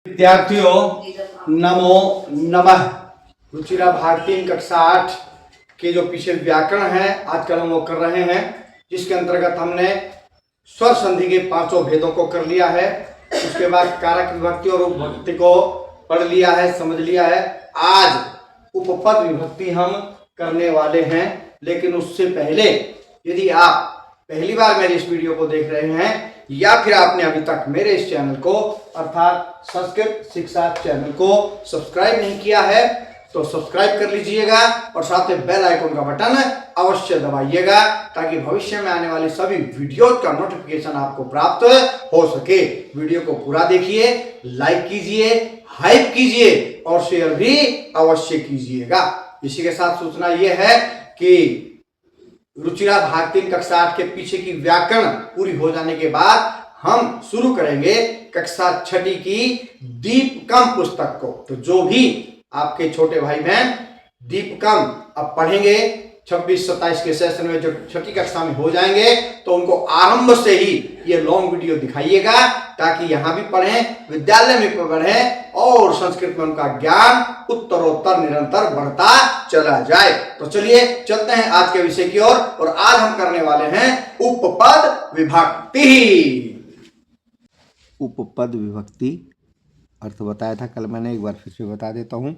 विद्यार्थियों नमो नमः। रुचिरा भारती कक्षा 8 के जो पीछे व्याकरण है आजकल हम वो कर रहे हैं, जिसके अंतर्गत हमने स्वर संधि के पांचों भेदों को कर लिया है। उसके बाद कारक विभक्ति और उपभक्ति को पढ़ लिया है, समझ लिया है। आज उपपद विभक्ति हम करने वाले हैं, लेकिन उससे पहले यदि आप पहली बार मेरे इस वीडियो को देख रहे हैं या फिर आपने अभी तक मेरे इस चैनल को अर्थात संस्कृत शिक्षा चैनल को सब्सक्राइब नहीं किया है तो सब्सक्राइब कर लीजिएगा और साथ में बेल आइकन का बटन अवश्य दबाइएगा, ताकि भविष्य में आने वाली सभी वीडियो का नोटिफिकेशन आपको प्राप्त हो सके। वीडियो को पूरा देखिए, लाइक कीजिए, हाइप कीजिए और शेयर भी अवश्य कीजिएगा। इसी के साथ सूचना यह है कि रुचिरा भारती कक्षा 8 के पीछे की व्याकरण पूरी हो जाने के बाद हम शुरू करेंगे कक्षा 6 की दीपकम पुस्तक को। तो जो भी आपके छोटे भाई बहन दीपकम अब पढ़ेंगे 26-27 के सेशन में, जो 6ठी कक्षा में हो जाएंगे, तो उनको आरंभ से ही ये लॉन्ग वीडियो दिखाइएगा, ताकि यहाँ भी पढ़ें, विद्यालय में भी पढ़ें और संस्कृत में उनका ज्ञान उत्तरोत्तर निरंतर बढ़ता चला जाए। तो चलिए चलते हैं आज के विषय की ओर और आज हम करने वाले हैं उपपद विभक्ति। उपपद विभक्ति अर्थ बताया था कल मैंने, एक बार फिर से बता देता हूँ।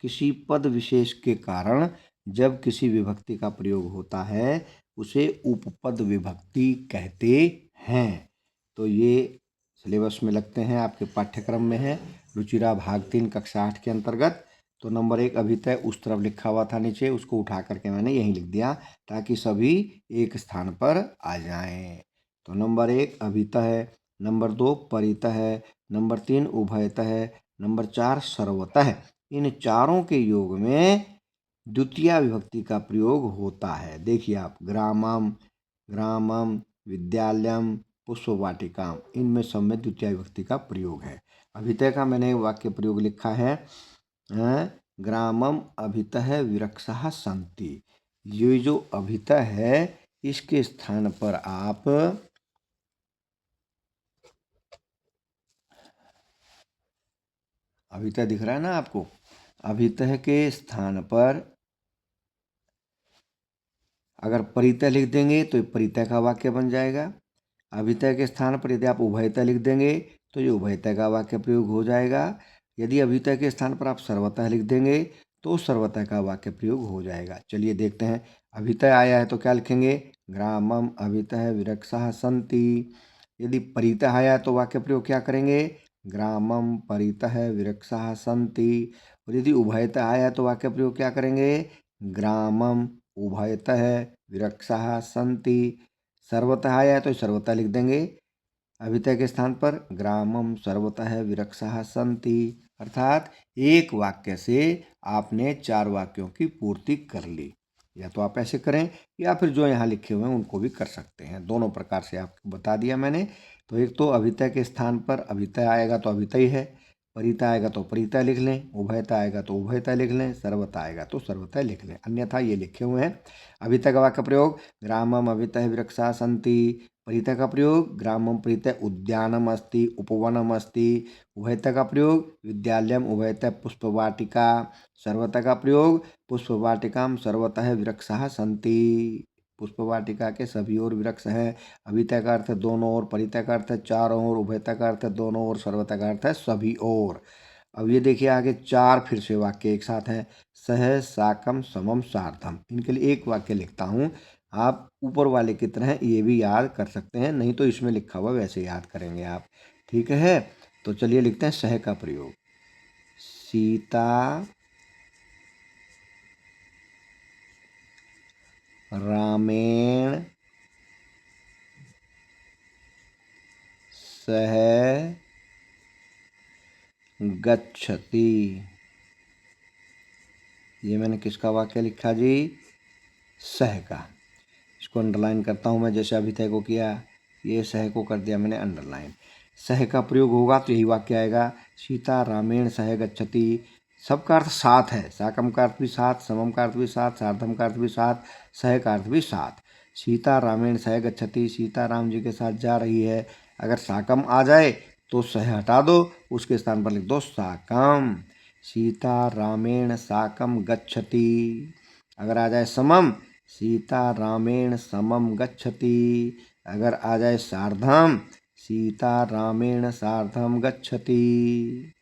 किसी पद विशेष के कारण जब किसी विभक्ति का प्रयोग होता है उसे उपपद विभक्ति कहते हैं। तो ये सिलेबस में लगते हैं, आपके पाठ्यक्रम में है, रुचिरा भाग 3 कक्षा 8 के अंतर्गत। तो नंबर 1 अभी तक उस तरफ लिखा हुआ था नीचे, उसको उठा करके मैंने यहीं लिख दिया ताकि सभी एक स्थान पर आ जाएं। तो नंबर 1 अभितः है, नंबर 2 परितः है, नंबर 3 उभयतः है, नंबर 4 सर्वतः है। इन चारों के योग में द्वितीय विभक्ति का प्रयोग होता है। देखिए आप, ग्रामम, ग्रामम, विद्यालयम, पुष्पवाटिकाम, इनमें सब में द्वितीय विभक्ति का प्रयोग है। अभितः का मैंने वाक्य प्रयोग लिखा है, ग्रामम अभितः विरक्षाः सन्ति। ये जो अभितः है इसके स्थान पर आप अभितः दिख रहा है ना आपको, अभितः के स्थान पर अगर परितः लिख देंगे तो परितः का वाक्य बन जाएगा। अभितः के स्थान पर यदि आप उभयतः लिख देंगे तो ये उभयतः का वाक्य प्रयोग हो जाएगा। यदि अभितः के स्थान पर आप सर्वतः लिख देंगे तो सर्वतः का वाक्य प्रयोग हो जाएगा। चलिए देखते हैं, अभितः आया है तो क्या लिखेंगे, ग्रामम अभितः विरक्षाः सन्ति। यदि परितः आया तो वाक्य प्रयोग क्या करेंगे, ग्रामम परितः विरक्षाः सन्ति। और यदि उभयतः आया तो वाक्य प्रयोग क्या करेंगे, ग्रामम उभयतः विरक्षाः सन्ति। सर्वतः आया है तो सर्वतः लिख देंगे अभितः के स्थान पर, ग्रामम सर्वतः विरक्षाः सन्ति। अर्थात एक वाक्य से आपने 4 वाक्यों की पूर्ति कर ली। या तो आप ऐसे करें या फिर जो यहाँ लिखे हुए हैं उनको भी कर सकते हैं, दोनों प्रकार से आपको बता दिया मैंने। तो एक तो अभितः के स्थान पर अभितः आएगा तो अभितः ही है, परितः आएगा तो परितः लिख लें, उभयतः आएगा तो उभयतः लिख लें, सर्वतः आएगा तो सर्वतः लिख लें, अन्यथा ये लिखे हुए हैं। अभितः का वाक्य प्रयोग, ग्रामम अभितः विरक्षाः सन्ति। परितः का प्रयोग, ग्रामम परितः उद्यानम अस्ति, उपवनम अस्ति। उभयतः का प्रयोग, विद्यालयम उभयतः पुष्पवाटिका। सर्वतः का प्रयोग, पुष्पवाटिकाम सर्वतः विरक्षाः सन्ति। पुष्पवाटिका के सभी ओर वृक्ष है। अभितः का अर्थ दोनों ओर, परितः का अर्थ चारों ओर, उभयतः का अर्थ दोनों ओर, सर्वतः का अर्थ है सभी ओर। अब ये देखिए आगे 4 फिर से वाक्य एक साथ हैं, सह साकम समम सार्धम। इनके लिए एक वाक्य लिखता हूँ, आप ऊपर वाले की तरह ये भी याद कर सकते हैं, नहीं तो इसमें लिखा हुआ वैसे याद करेंगे आप, ठीक है। तो चलिए लिखते हैं सह का प्रयोग, सीता रामेण सह गच्छति। ये मैंने किसका वाक्य लिखा जी, सह का। इसको अंडरलाइन करता हूँ मैं, जैसे अभी तय को किया, ये सह को कर दिया मैंने अंडरलाइन। सह का प्रयोग होगा तो यही वाक्य आएगा, सीता रामेण सह गच्छति। सबका अर्थ साथ है, साकम का अर्थ भी साथ, समम का अर्थ भी साथ, सार्धम का अर्थ भी साथ, सह का अर्थ भी साथ। सीता रामेण सह गच्छति, सीता राम जी के साथ जा रही है। अगर साकम आ जाए तो सह हटा दो, उसके स्थान पर लिख दो साकम। सीता रामेण साकम गच्छति। अगर आ जाए समम, सीता रामेण समम गच्छति। अगर आ जाए सार्धम, सीता रामेण सार्धम गच्छति।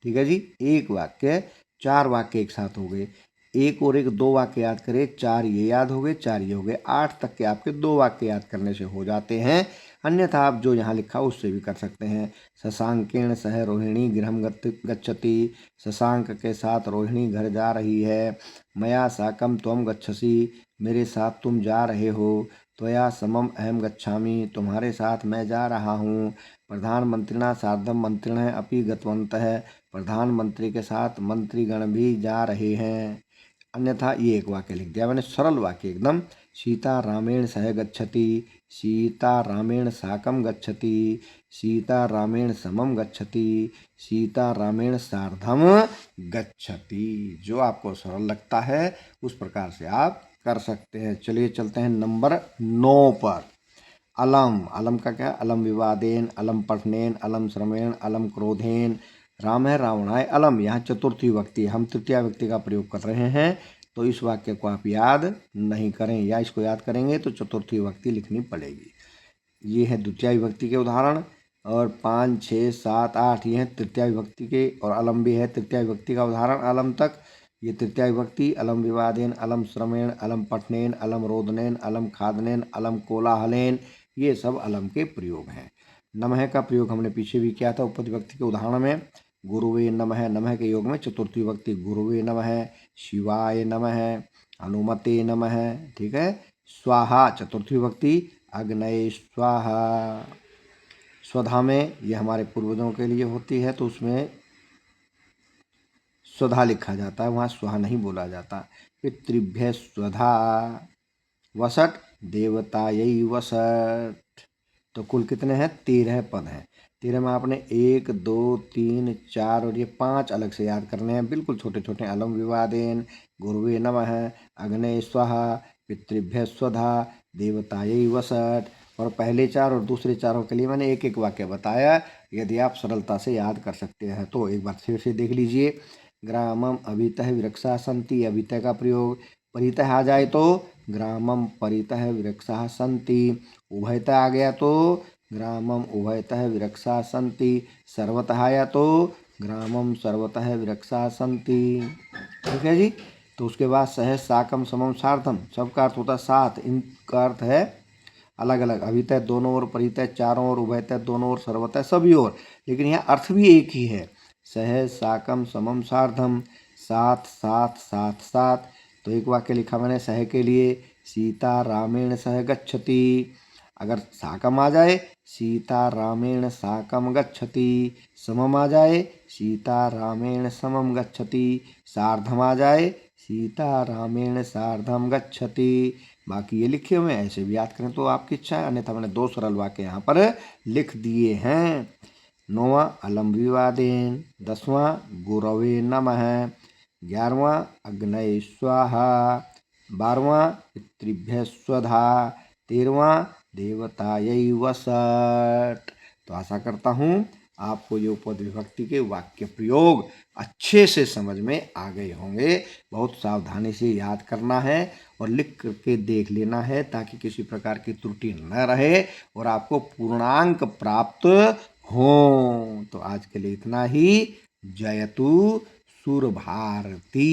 ठीक है जी, एक वाक्य, 4 वाक्य एक साथ हो गए। एक और एक 2 वाक्य याद करें, 4 ये याद हो गए, 4 ये हो गए, 8 तक के आपके 2 वाक्य याद करने से हो जाते हैं। अन्यथा आप जो यहाँ लिखा उससे भी कर सकते हैं। शशांकेण सह रोहिणी गृहम गच्छति। शशांक के साथ रोहिणी घर जा रही है। मया साकम त्वम गच्छसि, मेरे साथ तुम जा रहे हो। त्वया समम अहम गच्छामि, तुम्हारे साथ मैं जा रहा हूँ। प्रधानमंत्रिणा सार्धम मंत्रिणः अपि गतवन्तः, प्रधानमंत्री के साथ मंत्रीगण भी जा रहे हैं। अन्यथा ये एक वाक्य लिख दिया मैंने, सरल वाक्य एकदम। सीता रामेण सह गच्छति, सीता रामेण साकम गच्छति, सीता रामेण समम गच्छति, सीता रामेण सार्धम गच्छति। जो आपको सरल लगता है उस प्रकार से आप कर सकते हैं। चलिए चलते हैं नंबर 9 पर। अलम, अलम का क्या, अलम विवादेन, अलम पठनेन, अलम श्रमेण, अलम क्रोधेन, राम है रावणाय अलम। यहाँ चतुर्थी विभक्ति, हम तृतीय व्यक्ति का प्रयोग कर रहे हैं, तो इस वाक्य को आप याद नहीं करें, या इसको याद करेंगे तो चतुर्थी विभक्ति लिखनी पड़ेगी। ये है द्वितीय विभक्ति के उदाहरण, और 5, 6, 7, 8 ये हैं तृतीय विभक्ति के, और अलम भी है तृतीय विभक्ति का उदाहरण अलम तक। ये तृतीय विभक्ति, अलम विवादेन, अलम श्रमेण, अलम पठनेन, अलम रोदनेन, अलम खादनेन, अलम कोलाहलेन, ये सब अलम के प्रयोग हैं। नमः का प्रयोग हमने पीछे भी किया था उपपद विभक्ति के उदाहरण में। गुरुवे नमः, नमः के योग में चतुर्थी विभक्ति गुरुवे नमः, शिवाय नमः, हनुमते नमः। ठीक है। स्वाहा चतुर्थी विभक्ति, अग्नये स्वाहा। स्वधा में ये हमारे पूर्वजों के लिए होती है, तो उसमें स्वधा लिखा जाता है, वहाँ स्वाहा नहीं बोला जाता। पितृभ्य स्वधा। वसट देवतायै वसट। तो कुल कितने हैं, 13 पद हैं। 13 में आपने 1, 2, 3, 4 और ये 5 अलग से याद करने हैं, बिल्कुल छोटे छोटे। अलम विवादेन, गुरुवे नमः, अग्ने स्वाहा, पितृभ्य स्वधा, देवतायै वसट। और पहले 4 और दूसरे 4 के लिए मैंने एक एक वाक्य बताया। यदि आप सरलता से याद कर सकते हैं तो एक बार फिर से देख लीजिए। ग्रामम अभितः विरक्षा सन्ति, अभितः का प्रयोग। परितः आ जाए तो ग्रामम परितः विरक्षा सन्ति। उभयतः आ गया तो ग्रामम उभयतः विरक्षा सन्ति। सर्वतः आया तो ग्रामम सर्वतः विरक्षा सन्ति। ठीक है जी। तो उसके बाद सह साकम समम सार्धम, सबका अर्थ होता है साथ, इनका अर्थ है अलग अलग। अभितः दोनों ओर, परितः चारों ओर, उभयतः दोनों ओर, सर्वतः सभी ओर, लेकिन यहाँ अर्थ भी एक ही है। सह साकम समम सार्धम, साथ साथ साथ साथ। तो एक वाक्य लिखा मैंने सह के लिए, सीता रामेण सह गच्छति। अगर साकम आ जाए, सीता रामेण साकम गच्छति। समम आ जाए, सीता रामेण समम गच्छति। सार्धम आ जाए, सीता रामेण सार्धम गच्छति। बाकी ये लिखे हुए हैं, ऐसे भी याद करें तो आपकी इच्छा है, अन्यथा मैंने 2 सरल वाक्य यहाँ पर लिख दिए हैं। 9वां अलम विवादेन, 10वां गुरवे नमः, 11वां अग्नये स्वाहा, 12वां पितृभ्य स्वधा, 13वां देवतायै वसट। तो आशा करता हूँ आपको ये उपपद विभक्ति के वाक्य प्रयोग अच्छे से समझ में आ गए होंगे। बहुत सावधानी से याद करना है और लिख करके देख लेना है, ताकि किसी प्रकार की त्रुटि न रहे और आपको पूर्णांक प्राप्त हो। तो आज के लिए इतना ही। जयतु सुर भारती।